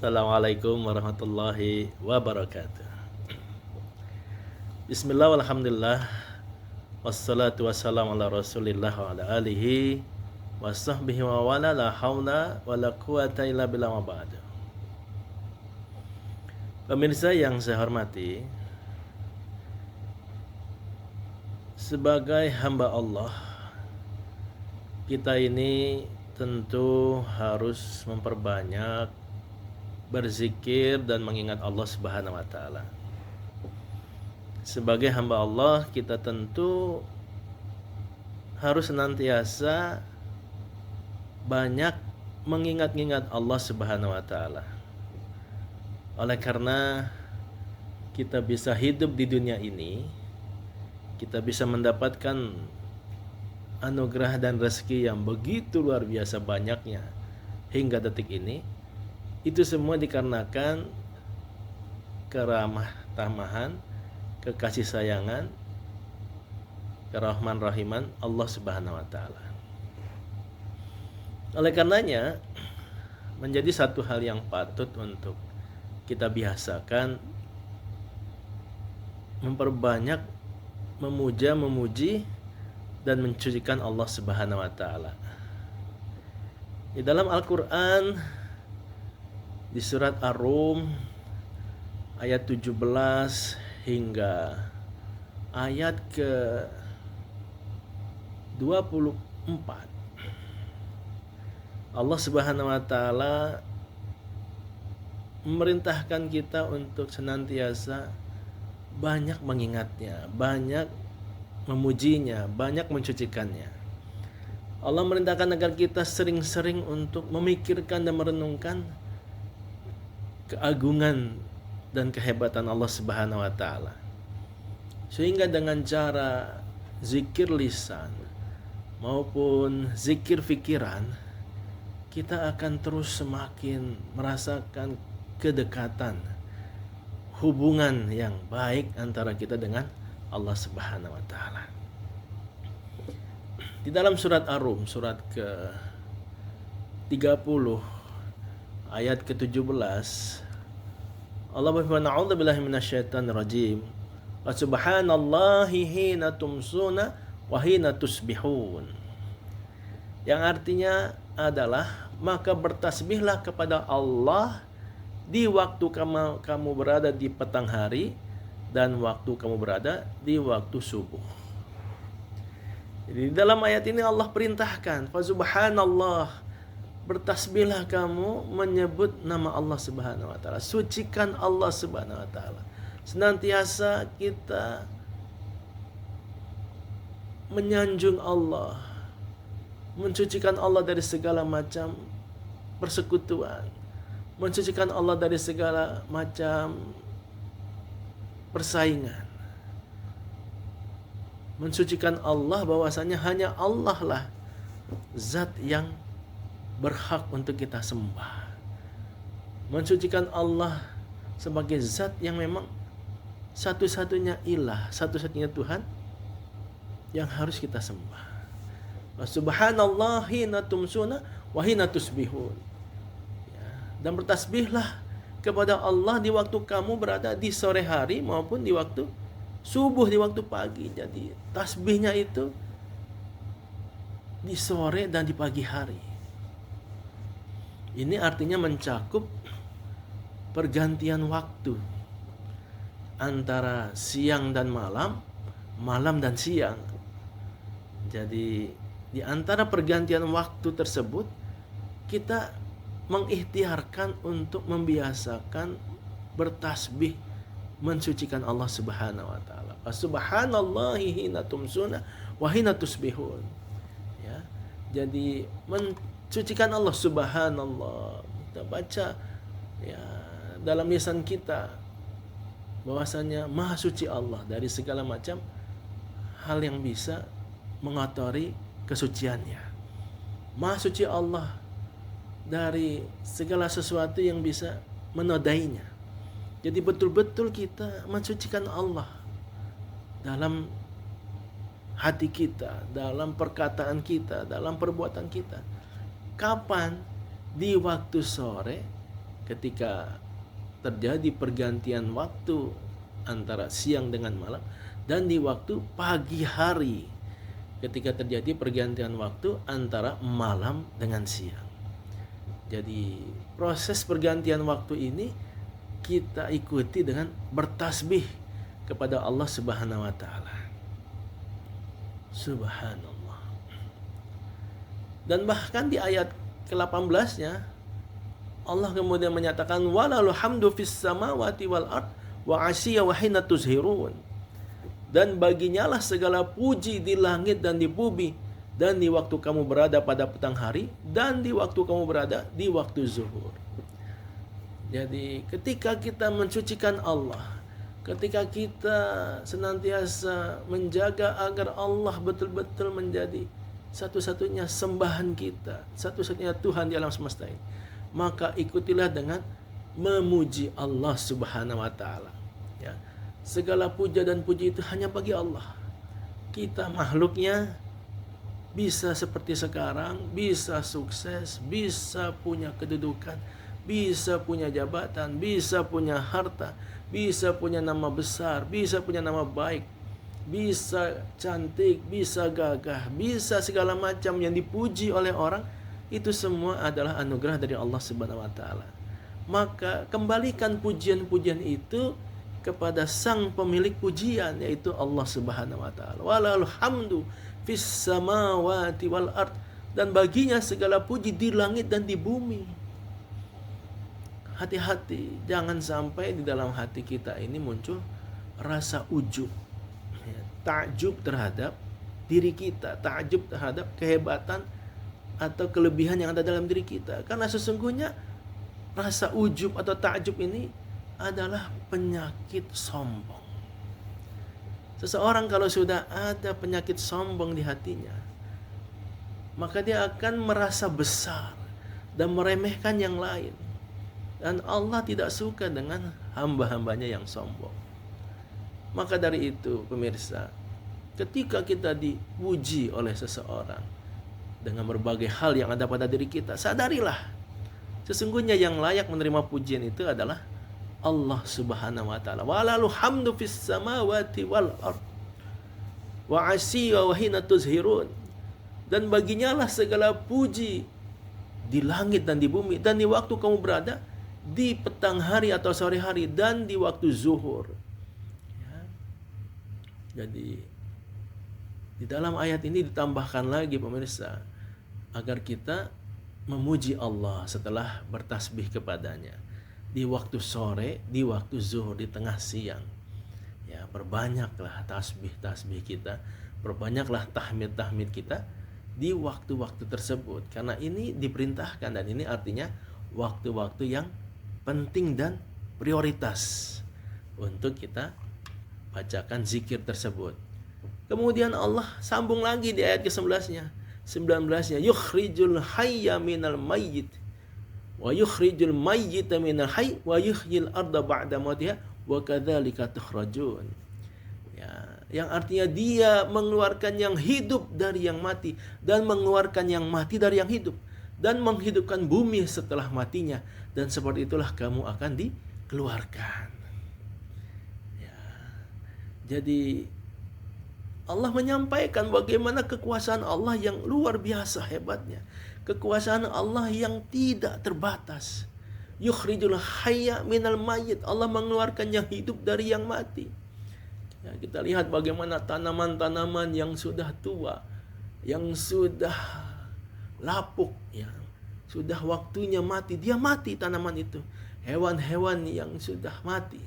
Assalamualaikum warahmatullahi wabarakatuh. Bismillah walhamdulillah. Wassalatu wassalamu ala rasulillah wa ala alihi wa sahbihi wa wala la hawla wa la quwata illa billah wa ba'du. Pemirsa yang saya hormati, sebagai hamba Allah, kita ini tentu harus memperbanyak berzikir dan mengingat Allah Subhanahu wa taala. Sebagai hamba Allah, kita tentu harus senantiasa banyak mengingat-ingat Allah Subhanahu wa taala. Oleh karena kita bisa hidup di dunia ini, kita bisa mendapatkan anugerah dan rezeki yang begitu luar biasa banyaknya hingga detik ini. Itu semua dikarenakan keramah tamahan, kekasih sayangan, kerahman rahiman Allah Subhanahu wa taala. Oleh karenanya, menjadi satu hal yang patut untuk kita biasakan memperbanyak memuja, memuji dan mensucikan Allah Subhanahu wa taala. Di dalam Al-Qur'an di surat Ar-Rum ayat 17 hingga ayat ke 24, Allah Subhanahu wa taala memerintahkan kita untuk senantiasa banyak mengingatnya, banyak memujinya, banyak mensucikannya. Allah merintahkan agar kita sering-sering untuk memikirkan dan merenungkan keagungan dan kehebatan Allah Subhanahu wa taala. Sehingga dengan cara zikir lisan maupun zikir pikiran, kita akan terus semakin merasakan kedekatan, hubungan yang baik antara kita dengan Allah Subhanahu wa taala. Di dalam surat Ar-Rum, surat ke-30 ayat ke-17, Allah berfirman, "A'udzubillahi minasyaitonir rajim. Wa subhanallahi hina tumsuna wa hina tusbihun." Yang artinya adalah, maka bertasbihlah kepada Allah di waktu kamu berada di petang hari dan waktu kamu berada di waktu subuh. Jadi di dalam ayat ini Allah perintahkan, "Fa subhanallah." Bertasbihlah kamu menyebut nama Allah Subhanahu wa taala. Sucikan Allah Subhanahu wa taala. Senantiasa kita menyanjung Allah, mensucikan Allah dari segala macam persekutuan, mensucikan Allah dari segala macam persaingan, mensucikan Allah bahwasanya hanya Allah lah zat yang berhak untuk kita sembah. Mensucikan Allah sebagai zat yang memang satu-satunya ilah, satu-satunya Tuhan yang harus kita sembah. Subhanallah hina tumsuna wa hina tusbihun. Dan bertasbihlah kepada Allah di waktu kamu berada di sore hari maupun di waktu subuh, di waktu pagi. Jadi tasbihnya itu di sore dan di pagi hari. Ini artinya mencakup pergantian waktu antara siang dan malam, malam dan siang. Jadi di antara pergantian waktu tersebut, kita mengikhtiarkan untuk membiasakan bertasbih, mensucikan Allah Subhanahu wa taala. Subhanallahi hina tumsuna wa hina tusbihun. Ya. Jadi mensucikan Allah Subhanallah. Kita baca ya dalam lisan kita bahwasanya Maha suci Allah dari segala macam hal yang bisa mengotori kesuciannya. Maha suci Allah dari segala sesuatu yang bisa menodainya. Jadi betul-betul kita mensucikan Allah dalam hati kita, dalam perkataan kita, dalam perbuatan kita. Kapan? Di waktu sore ketika terjadi pergantian waktu antara siang dengan malam, dan di waktu pagi hari ketika terjadi pergantian waktu antara malam dengan siang. Jadi proses pergantian waktu ini kita ikuti dengan bertasbih kepada Allah Subhanahu wa taala. Subhanallah. Dan bahkan di ayat ke-18-nya Allah kemudian menyatakan walal hamdu fis samawati wal ard wa asyiya wa hina tuzhirun. Dan baginya lah segala puji di langit dan di bumi, dan di waktu kamu berada pada petang hari, dan di waktu kamu berada di waktu zuhur. Jadi ketika kita mensucikan Allah, ketika kita senantiasa menjaga agar Allah betul-betul menjadi satu-satunya sembahan kita, satu-satunya Tuhan di alam semesta ini, maka ikutilah dengan memuji Allah Subhanahu wa taala. Ya. Segala puja dan puji itu hanya bagi Allah. Kita makhluknya bisa seperti sekarang, bisa sukses, bisa punya kedudukan, bisa punya jabatan, bisa punya harta, bisa punya nama besar, bisa punya nama baik, bisa cantik, bisa gagah, bisa segala macam yang dipuji oleh orang. Itu semua adalah anugerah dari Allah Subhanahu wa taala. Maka kembalikan pujian-pujian itu kepada sang pemilik pujian, yaitu Allah Subhanahu wa taala. Walal hamdu fis samawati wal ard, dan baginya segala puji di langit dan di bumi. Hati-hati, jangan sampai di dalam hati kita ini muncul rasa ujub, takjub terhadap diri kita, takjub terhadap kehebatan atau kelebihan yang ada dalam diri kita. Karena sesungguhnya rasa ujub atau takjub ini adalah penyakit sombong. Seseorang kalau sudah ada penyakit sombong di hatinya, maka dia akan merasa besar dan meremehkan yang lain. Dan Allah tidak suka dengan hamba-hambanya yang sombong. Maka dari itu pemirsa, ketika kita dipuji oleh seseorang dengan berbagai hal yang ada pada diri kita, sadarilah sesungguhnya yang layak menerima pujian itu adalah Allah Subhanahu wa taala. Walalu hamdu fis samawati wal ard wa asyiya wa hina tuzhirun. Dan baginya lah segala puji di langit dan di bumi, dan di waktu kamu berada di petang hari atau sore hari, dan di waktu zuhur. Ya. Jadi di dalam ayat ini ditambahkan lagi pemirsa, agar kita memuji Allah setelah bertasbih kepadanya di waktu sore, di waktu zuhur, di tengah siang. Ya, perbanyaklah tasbih-tasbih kita, perbanyaklah tahmid-tahmid kita di waktu-waktu tersebut, karena ini diperintahkan, dan ini artinya waktu-waktu yang penting dan prioritas untuk kita bacakan zikir tersebut. Kemudian Allah sambung lagi di ayat ke-11-nya, 19-nya, yukhrijul hayya minal mayyit wa yukhrijul mayyita minal hayy wa yuhyil arda ba'da mautiha wa kadzalika tukhrajun. Ya, yang artinya dia mengeluarkan yang hidup dari yang mati, dan mengeluarkan yang mati dari yang hidup, dan menghidupkan bumi setelah matinya, dan seperti itulah kamu akan dikeluarkan. Ya. Jadi Allah menyampaikan bagaimana kekuasaan Allah yang luar biasa hebatnya. Kekuasaan Allah yang tidak terbatas. Yukhrijul hayya minal mayyit. Allah mengeluarkan yang hidup dari yang mati. Ya, kita lihat bagaimana tanaman-tanaman yang sudah tua, yang sudah lapuk, ya, sudah waktunya mati, dia mati tanaman itu. Hewan-hewan yang sudah mati,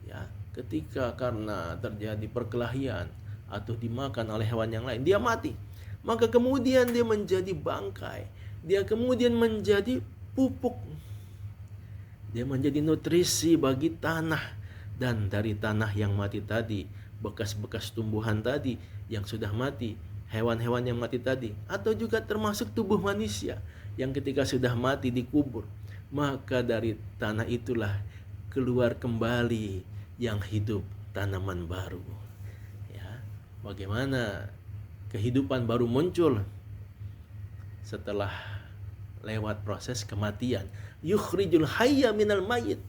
ya, ketika karena terjadi perkelahian atau dimakan oleh hewan yang lain, dia mati. Maka kemudian dia menjadi bangkai, dia kemudian menjadi pupuk, dia menjadi nutrisi bagi tanah. Dan dari tanah yang mati tadi, bekas-bekas tumbuhan tadi yang sudah mati, hewan-hewan yang mati tadi, atau juga termasuk tubuh manusia yang ketika sudah mati dikubur, maka dari tanah itulah keluar kembali yang hidup, tanaman baru. Bagaimana kehidupan baru muncul setelah lewat proses kematian. Yukhrijul hayya minal mayyit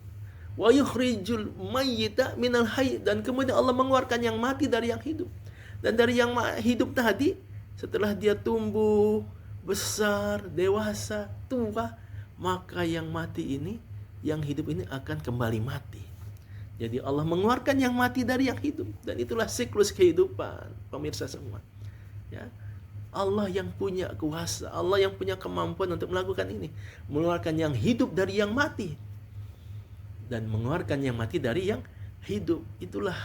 wa yukhrijul mayyita minal hayy, dan kemudian Allah mengeluarkan yang mati dari yang hidup. Dan dari yang hidup tadi, setelah dia tumbuh, besar, dewasa, tua, maka yang mati ini, yang hidup ini akan kembali mati. Jadi Allah mengeluarkan yang mati dari yang hidup, dan itulah siklus kehidupan, pemirsa semua. Ya, Allah yang punya kuasa, Allah yang punya kemampuan untuk melakukan ini, mengeluarkan yang hidup dari yang mati dan mengeluarkan yang mati dari yang hidup. Itulah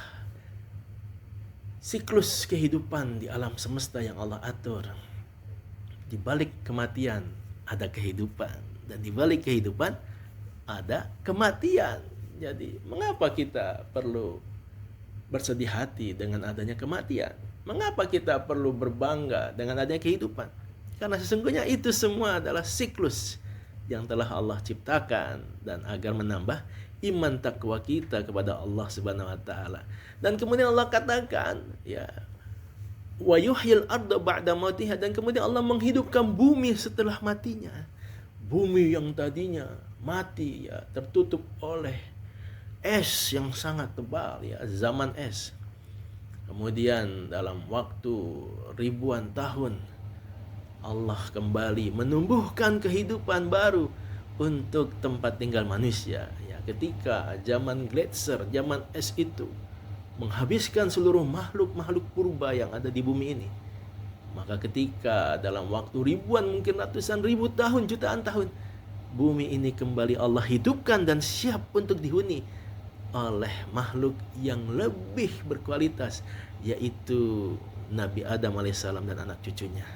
siklus kehidupan di alam semesta yang Allah atur. Di balik kematian ada kehidupan, dan di balik kehidupan ada kematian. Jadi mengapa kita perlu bersedih hati dengan adanya kematian? Mengapa kita perlu berbangga dengan adanya kehidupan? Karena sesungguhnya itu semua adalah siklus yang telah Allah ciptakan, dan agar menambah iman takwa kita kepada Allah Subhanahu wa taala. Dan kemudian Allah katakan, ya, wa yuhyil arda ba'da mautiha, dan kemudian Allah menghidupkan bumi setelah matinya. Bumi yang tadinya mati, ya, tertutup oleh es yang sangat tebal, ya, zaman es. Kemudian dalam waktu ribuan tahun Allah kembali menumbuhkan kehidupan baru untuk tempat tinggal manusia. Ya, ketika zaman gletser, zaman es itu menghabiskan seluruh makhluk-makhluk purba yang ada di bumi ini, maka ketika dalam waktu ribuan, mungkin ratusan ribu tahun, jutaan tahun, bumi ini kembali Allah hidupkan dan siap untuk dihuni oleh makhluk yang lebih berkualitas, yaitu Nabi Adam alaihissalam dan anak cucunya.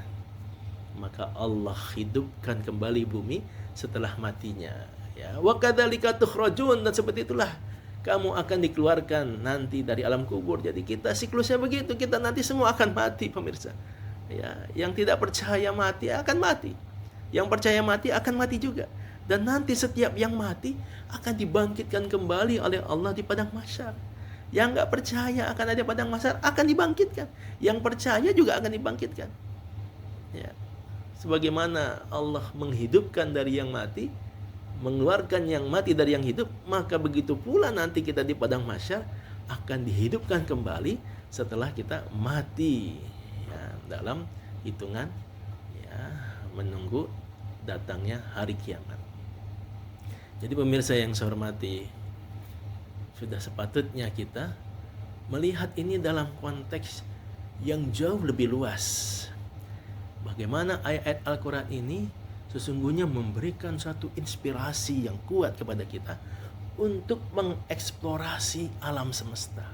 Maka Allah hidupkan kembali bumi setelah matinya. Ya, wa kadzalika tukhrajun, dan seperti itulah kamu akan dikeluarkan nanti dari alam kubur. Jadi kita siklusnya begitu, kita nanti semua akan mati, pemirsa. Ya, yang tidak percaya mati akan mati. Yang percaya mati akan mati juga. Dan nanti setiap yang mati akan dibangkitkan kembali oleh Allah di padang mahsyar. Yang nggak percaya akan ada padang mahsyar akan dibangkitkan. Yang percaya juga akan dibangkitkan. Ya. Sebagaimana Allah menghidupkan dari yang mati, mengeluarkan yang mati dari yang hidup, maka begitu pula nanti kita di padang mahsyar akan dihidupkan kembali setelah kita mati, ya, dalam hitungan, ya, menunggu datangnya hari kiamat. Jadi pemirsa yang saya hormati, sudah sepatutnya kita melihat ini dalam konteks yang jauh lebih luas. Bagaimana ayat-ayat Al-Quran ini sesungguhnya memberikan satu inspirasi yang kuat kepada kita untuk mengeksplorasi alam semesta,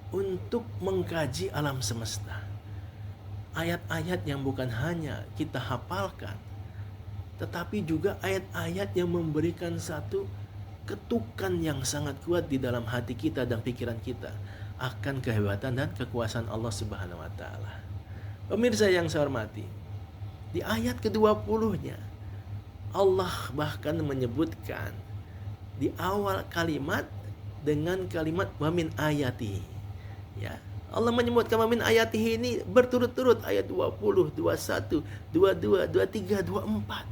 untuk mengkaji alam semesta. Ayat-ayat yang bukan hanya kita hafalkan, tetapi juga ayat-ayat yang memberikan satu ketukan yang sangat kuat di dalam hati kita dan pikiran kita akan kehebatan dan kekuasaan Allah Subhanahu wa taala. Pemirsa yang saya hormati, di ayat ke-20-nya Allah bahkan menyebutkan di awal kalimat dengan kalimat wa min ayati. Ya, Allah menyebutkan wa min ayati ini berturut-turut, ayat 20, 21, 22, 23, 24.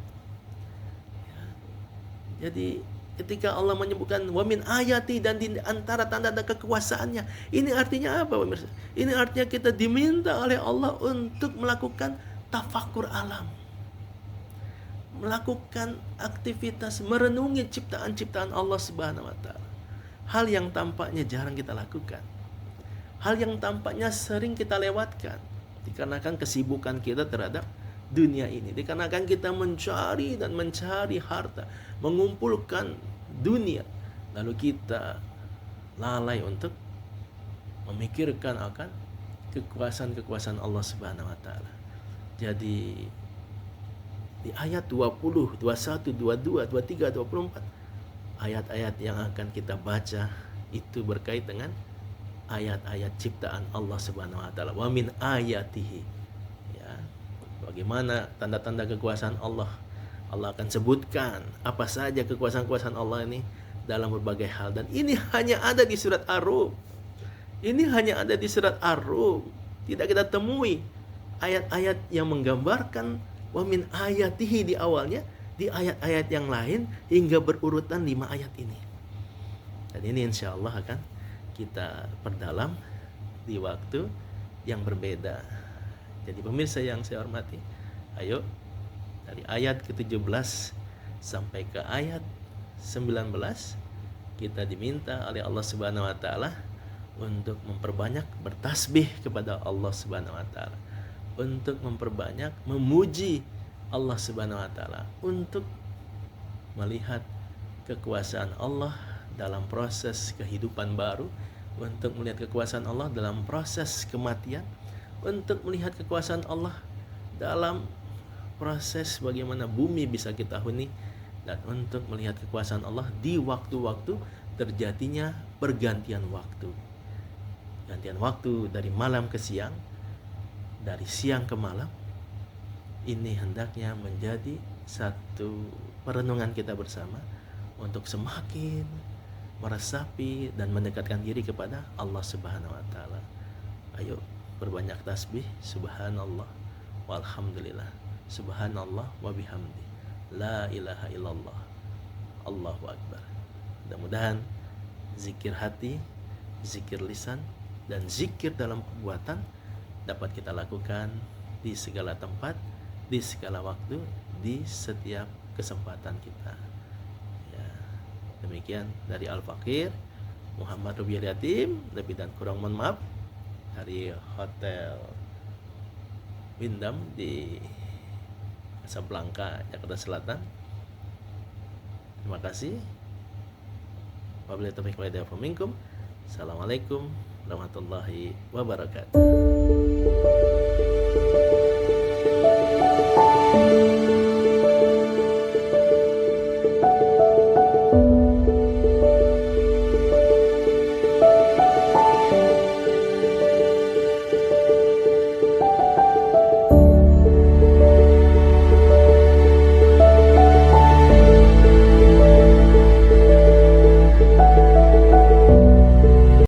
Jadi ketika Allah menyebutkan wa min ayati, dan di antara tanda-tanda kekuasaannya, ini artinya apa, pemirsa? Ini artinya kita diminta oleh Allah untuk melakukan tafakur alam, melakukan aktivitas merenungi ciptaan-ciptaan Allah Subhanahu wa taala. Hal yang tampaknya jarang kita lakukan. Hal yang tampaknya sering kita lewatkan dikarenakan kesibukan kita terhadap dunia ini, dikarenakan kita mencari dan mencari harta, mengumpulkan dunia, lalu kita lalai untuk memikirkan akan kekuasaan-kekuasaan Allah Subhanahu wa taala. Jadi di ayat 20, 21, 22, 23, 24, ayat-ayat yang akan kita baca itu berkait dengan ayat-ayat ciptaan Allah Subhanahu wa taala. Wa min ayatihi. Ya, bagaimana tanda-tanda kekuasaan Allah. Allah akan sebutkan apa saja kekuasaan-kekuasaan Allah ini dalam berbagai hal, dan ini hanya ada di surat Ar-Rum. Ini hanya ada di surat Ar-Rum. Tidak kita temui ayat-ayat yang menggambarkan wa min ayatihi di awalnya di ayat-ayat yang lain hingga berurutan 5 ayat ini. Dan ini insya Allah akan kita perdalam di waktu yang berbeda. Jadi pemirsa yang saya hormati, ayo dari ayat ke-17 sampai ke ayat 19 kita diminta oleh Allah Subhanahu wa taala untuk memperbanyak bertasbih kepada Allah Subhanahu wa taala, untuk memperbanyak memuji Allah Subhanahu wa taala, untuk melihat kekuasaan Allah dalam proses kehidupan baru, untuk melihat kekuasaan Allah dalam proses kematian, untuk melihat kekuasaan Allah dalam proses bagaimana bumi bisa kita huni, dan untuk melihat kekuasaan Allah di waktu-waktu terjadinya pergantian waktu. Gantian waktu dari malam ke siang, dari siang ke malam. Ini hendaknya menjadi satu perenungan kita bersama untuk semakin meresapi dan mendekatkan diri kepada Allah Subhanahu wa taala. Ayo berbanyak tasbih, subhanallah walhamdulillah, subhanallah wa bihamdi, la ilaha illallah, Allahu akbar. Mudah-mudahan zikir hati, zikir lisan, dan zikir dalam perbuatan dapat kita lakukan di segala tempat, di segala waktu, di setiap kesempatan kita. Ya, demikian dari Al-Fakir Muhammad Rubiul Yatim, lebih dan kurang mohon maaf, dari Hotel Windam di Casablanca, Jakarta Selatan. Terima kasih. Wabillahi taufiq wal hidayah minkum. Assalamualaikum warahmatullahi wabarakatuh.